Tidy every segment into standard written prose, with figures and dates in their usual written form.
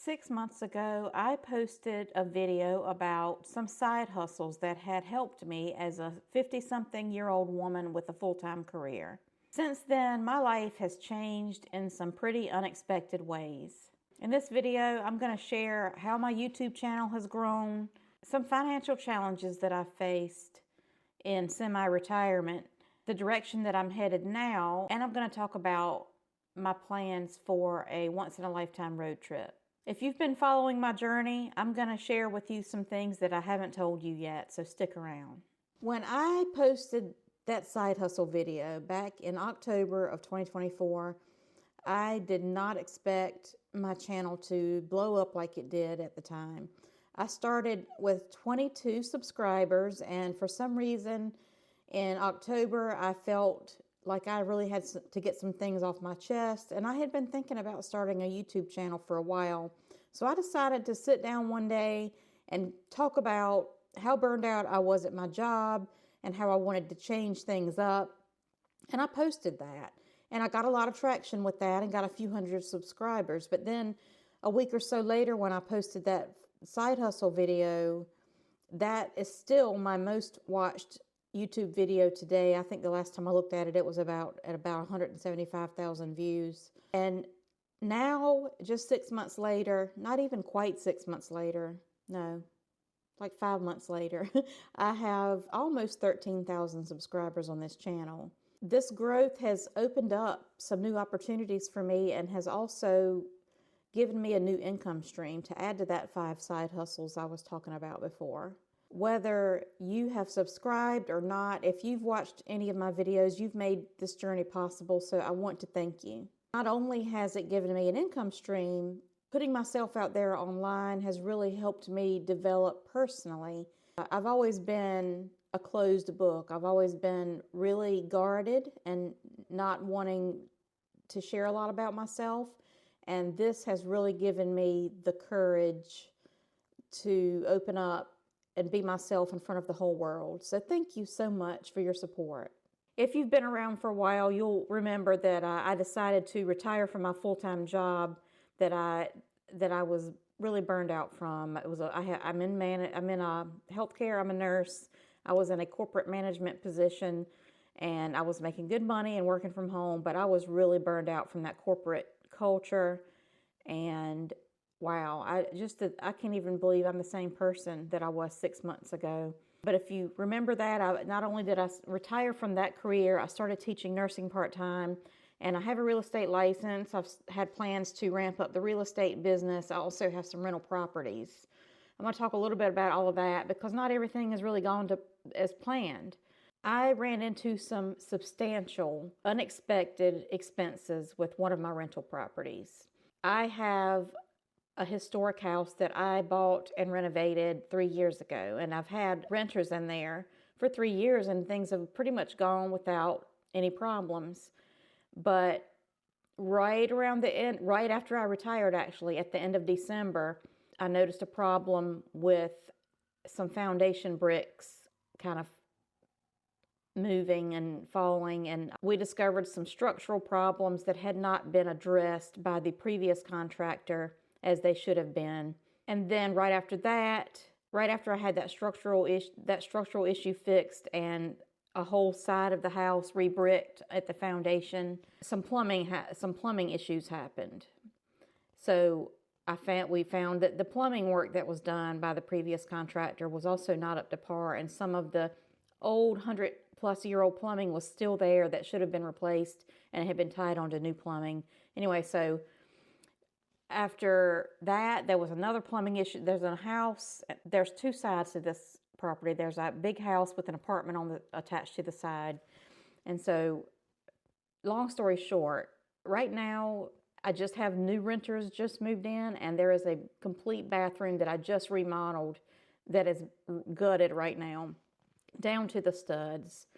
6 months ago, I posted a video about some side hustles that had helped me as a 50-something-year-old woman with a full-time career. Since then, my life has changed in some pretty unexpected ways. In this video, I'm going to share how my YouTube channel has grown, some financial challenges that I've faced in semi-retirement, the direction that I'm headed now, and I'm going to talk about my plans for a once-in-a-lifetime road trip. If you've been following my journey, I'm going to share with you some things that I haven't told you yet, so stick around. When I posted that side hustle video back in October of 2024, I did not expect my channel to blow up like it did at the time. I started with 22 subscribers, and for some reason in October I felt like I really had to get some things off my chest, and I had been thinking about starting a YouTube channel for a while. So I decided to sit down one day and talk about how burned out I was at my job and how I wanted to change things up. And I posted that, and I got a lot of traction with that and got a few hundred subscribers. But then a week or so later, when I posted that side hustle video, that is still my most watched YouTube video today. I think the last time I looked at it, it was about 175,000 views. And now, just 6 months later, not even quite 6 months later, no, like 5 months later, I have almost 13,000 subscribers on this channel. This growth has opened up some new opportunities for me and has also given me a new income stream to add to that 5 side hustles I was talking about before. Whether you have subscribed or not, if you've watched any of my videos, you've made this journey possible, so I want to thank you. Not only has it given me an income stream, putting myself out there online has really helped me develop personally. I've always been a closed book. I've always been really guarded and not wanting to share a lot about myself, and this has really given me the courage to open up and be myself in front of the whole world. So thank you so much for your support. If you've been around for a while, you'll remember that I decided to retire from my full-time job that I was really burned out from. I'm in healthcare. I'm a nurse. I was in a corporate management position, and I was making good money and working from home, but I was really burned out from that corporate culture. And wow, I can't even believe I'm the same person that I was 6 months ago. But if you remember that, not only did I retire from that career, I started teaching nursing part-time, and I have a real estate license. I've had plans to ramp up the real estate business. I also have some rental properties. I'm going to talk a little bit about all of that because not everything has really gone as planned. I ran into some substantial, unexpected expenses with one of my rental properties. I have a historic house that I bought and renovated 3 years ago, and I've had renters in there for 3 years, and things have pretty much gone without any problems. But right around the end, right after I retired, actually, at the end of December, I noticed a problem with some foundation bricks kind of moving and falling, and we discovered some structural problems that had not been addressed by the previous contractor as they should have been. And then right after that, right after I had that structural issue fixed and a whole side of the house re-bricked at the foundation, some plumbing issues happened. So we found that the plumbing work that was done by the previous contractor was also not up to par, and some of the old 100-plus-year-old plumbing was still there that should have been replaced and had been tied onto new plumbing. Anyway, so after that, there was another plumbing issue. There's 2 sides to this property. There's a big house with an apartment attached to the side. And so, long story short, right now, I just have new renters just moved in, and there is a complete bathroom that I just remodeled that is gutted right now, down to the studs,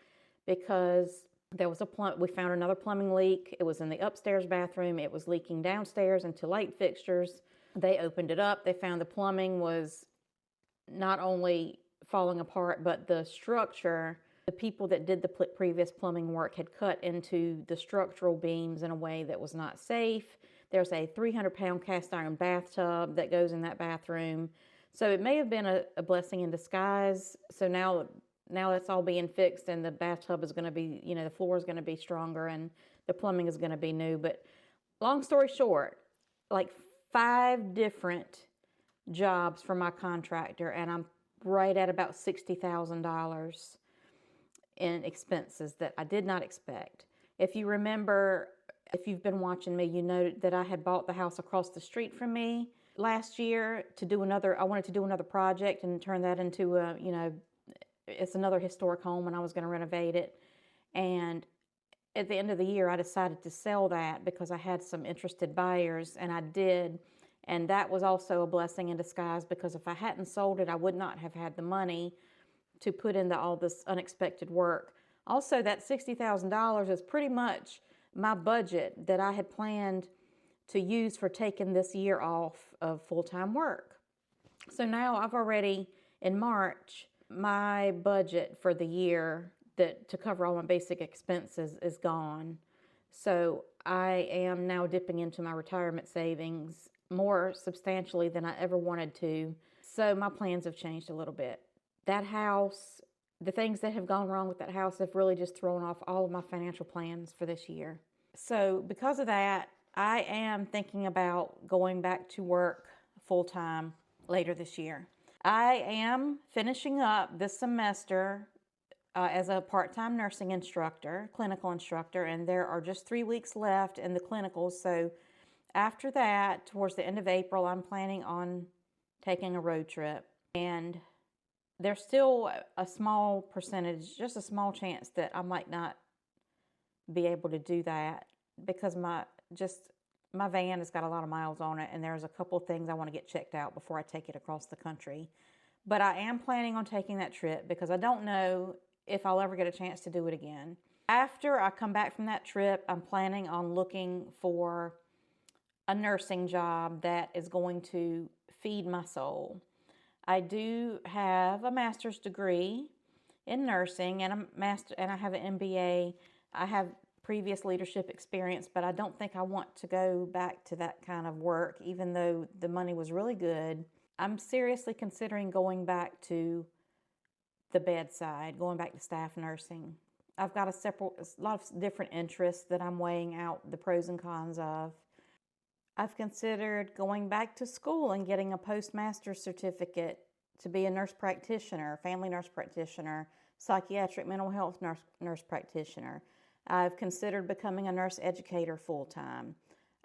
because there was we found another plumbing leak. It was in the upstairs bathroom. It was leaking downstairs into light fixtures. They opened it up. They found the plumbing was not only falling apart, but the structure, the people that did the previous plumbing work had cut into the structural beams in a way that was not safe. There's a 300-pound cast iron bathtub that goes in that bathroom. So it may have been a blessing in disguise. So now it's all being fixed, and the bathtub is going to be, the floor is going to be stronger, and the plumbing is going to be new. But long story short, like 5 different jobs for my contractor, and I'm right at about $60,000 in expenses that I did not expect. If you remember, if you've been watching me, you know that I had bought the house across the street from me last year I wanted to do another project and turn that into it's another historic home, and I was going to renovate it. And at the end of the year, I decided to sell that because I had some interested buyers, and I did. And that was also a blessing in disguise, because if I hadn't sold it, I would not have had the money to put into all this unexpected work. Also, that $60,000 is pretty much my budget that I had planned to use for taking this year off of full-time work. So now I've already, in March, my budget for the year to cover all my basic expenses is gone. So I am now dipping into my retirement savings more substantially than I ever wanted to. So my plans have changed a little bit. That house, the things that have gone wrong with that house have really just thrown off all of my financial plans for this year. So because of that, I am thinking about going back to work full-time later this year. I am finishing up this semester as a part-time nursing instructor, clinical instructor, and there are just 3 weeks left in the clinicals. So after that, towards the end of April, I'm planning on taking a road trip. And there's still a small percentage, just a small chance that I might not be able to do that, because my van has got a lot of miles on it, and there's a couple of things I want to get checked out before I take it across the country. But I am planning on taking that trip because I don't know if I'll ever get a chance to do it again. After I come back from that trip, I'm planning on looking for a nursing job that is going to feed my soul. I do have a master's degree in nursing and I have an MBA. I have previous leadership experience, but I don't think I want to go back to that kind of work, even though the money was really good. I'm seriously considering going back to the bedside, going back to staff nursing. I've got a lot of different interests that I'm weighing out the pros and cons of. I've considered going back to school and getting a postmaster's certificate to be a nurse practitioner, family nurse practitioner, psychiatric mental health nurse practitioner. I've considered becoming a nurse educator full-time.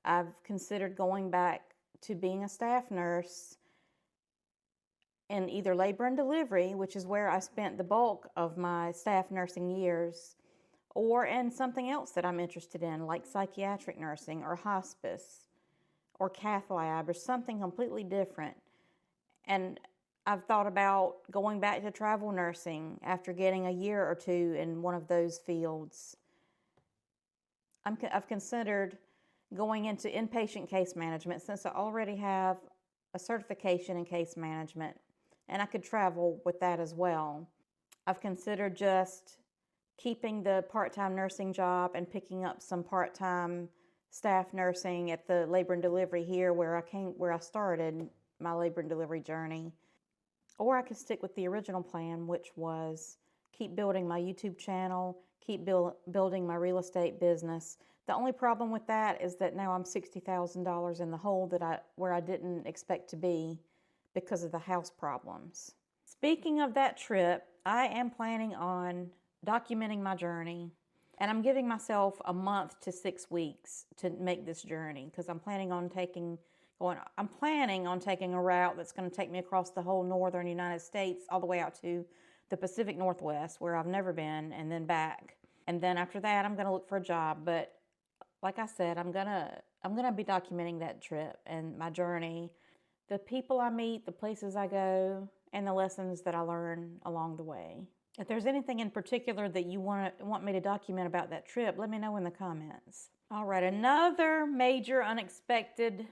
I've considered going back to being a staff nurse in either labor and delivery, which is where I spent the bulk of my staff nursing years, or in something else that I'm interested in, like psychiatric nursing or hospice or cath lab or something completely different. And I've thought about going back to travel nursing after getting a year or two in one of those fields. I've considered going into inpatient case management, since I already have a certification in case management, and I could travel with that as well. I've considered just keeping the part-time nursing job and picking up some part-time staff nursing at the labor and delivery here where I started my labor and delivery journey. Or I could stick with the original plan, which was keep building my YouTube channel, keep building my real estate business. The only problem with that is that now I'm $60,000 in the hole where I didn't expect to be because of the house problems. Speaking of that trip, I am planning on documenting my journey, and I'm giving myself a month to 6 weeks to make this journey, because I'm planning on taking a route that's going to take me across the whole northern United States all the way out to the Pacific Northwest, where I've never been, and then back. And then after that, I'm going to look for a job. But like I said, I'm gonna be documenting that trip and my journey, the people I meet, the places I go, and the lessons that I learn along the way. If there's anything in particular that you want me to document about that trip, let me know in the comments. All right, another major unexpected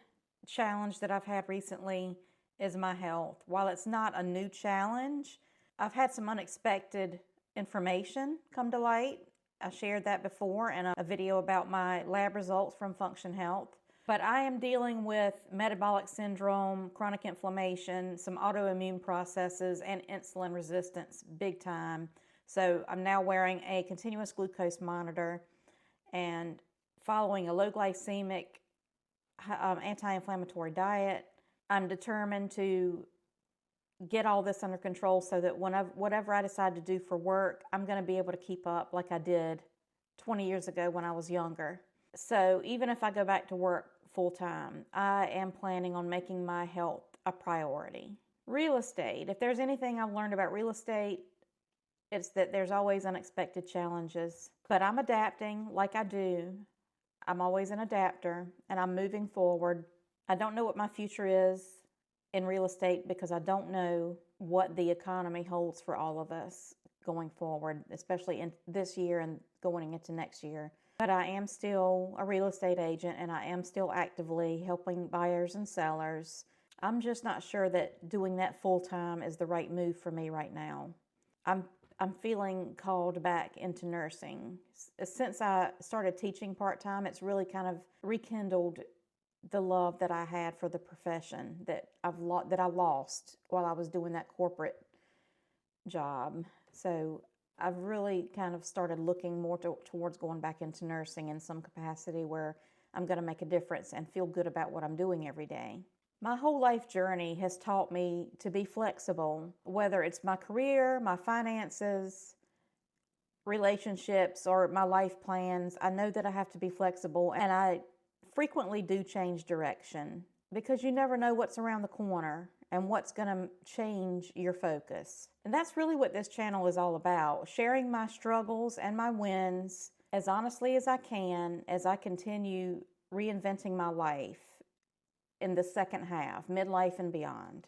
challenge that I've had recently is my health. While it's not a new challenge, I've had some unexpected information come to light. I shared that before in a video about my lab results from Function Health. But I am dealing with metabolic syndrome, chronic inflammation, some autoimmune processes, and insulin resistance big time. So I'm now wearing a continuous glucose monitor and following a low-glycemic, anti-inflammatory diet. I'm determined to get all this under control so that whatever I decide to do for work, I'm going to be able to keep up like I did 20 years ago when I was younger. So even if I go back to work full-time, I am planning on making my health a priority. Real estate. If there's anything I've learned about real estate, it's that there's always unexpected challenges. But I'm adapting like I do. I'm always an adapter, and I'm moving forward. I don't know what my future is in real estate because I don't know what the economy holds for all of us going forward, especially in this year and going into next year. But I am still a real estate agent, and I am still actively helping buyers and sellers. I'm just not sure that doing that full-time is the right move for me right now. I'm feeling called back into nursing. Since I started teaching part-time, it's really kind of rekindled the love that I had for the profession that I lost while I was doing that corporate job. So I've really kind of started looking more towards going back into nursing in some capacity where I'm going to make a difference and feel good about what I'm doing every day. My whole life journey has taught me to be flexible, whether it's my career, my finances, relationships, or my life plans. I know that I have to be flexible, and I frequently do change direction because you never know what's around the corner and what's going to change your focus. And that's really what this channel is all about, sharing my struggles and my wins as honestly as I can as I continue reinventing my life in the second half, midlife and beyond.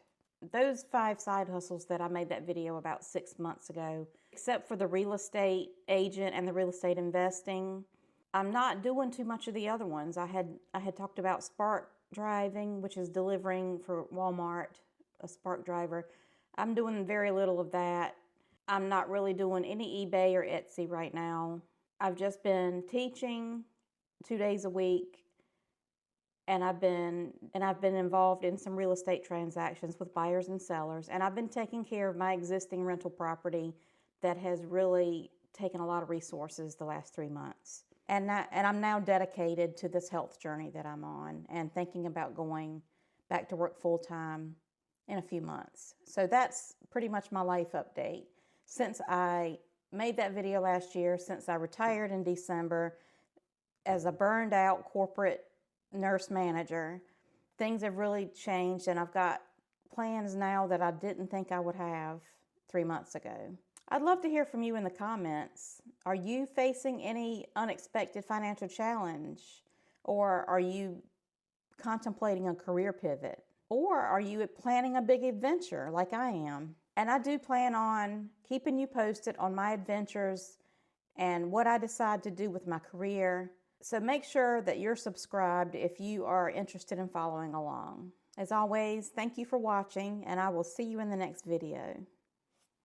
Those 5 side hustles that I made that video about 6 months ago, except for the real estate agent and the real estate investing, I'm not doing too much of the other ones. I had talked about Spark driving, which is delivering for Walmart, a Spark driver. I'm doing very little of that. I'm not really doing any eBay or Etsy right now. I've just been teaching 2 days a week, and I've been involved in some real estate transactions with buyers and sellers, and I've been taking care of my existing rental property that has really taken a lot of resources the last 3 months. And I'm now dedicated to this health journey that I'm on and thinking about going back to work full-time in a few months. So that's pretty much my life update. Since I made that video last year, since I retired in December as a burned out corporate nurse manager, things have really changed, and I've got plans now that I didn't think I would have 3 months ago. I'd love to hear from you in the comments. Are you facing any unexpected financial challenge? Or are you contemplating a career pivot? Or are you planning a big adventure like I am? And I do plan on keeping you posted on my adventures and what I decide to do with my career. So make sure that you're subscribed if you are interested in following along. As always, thank you for watching, and I will see you in the next video.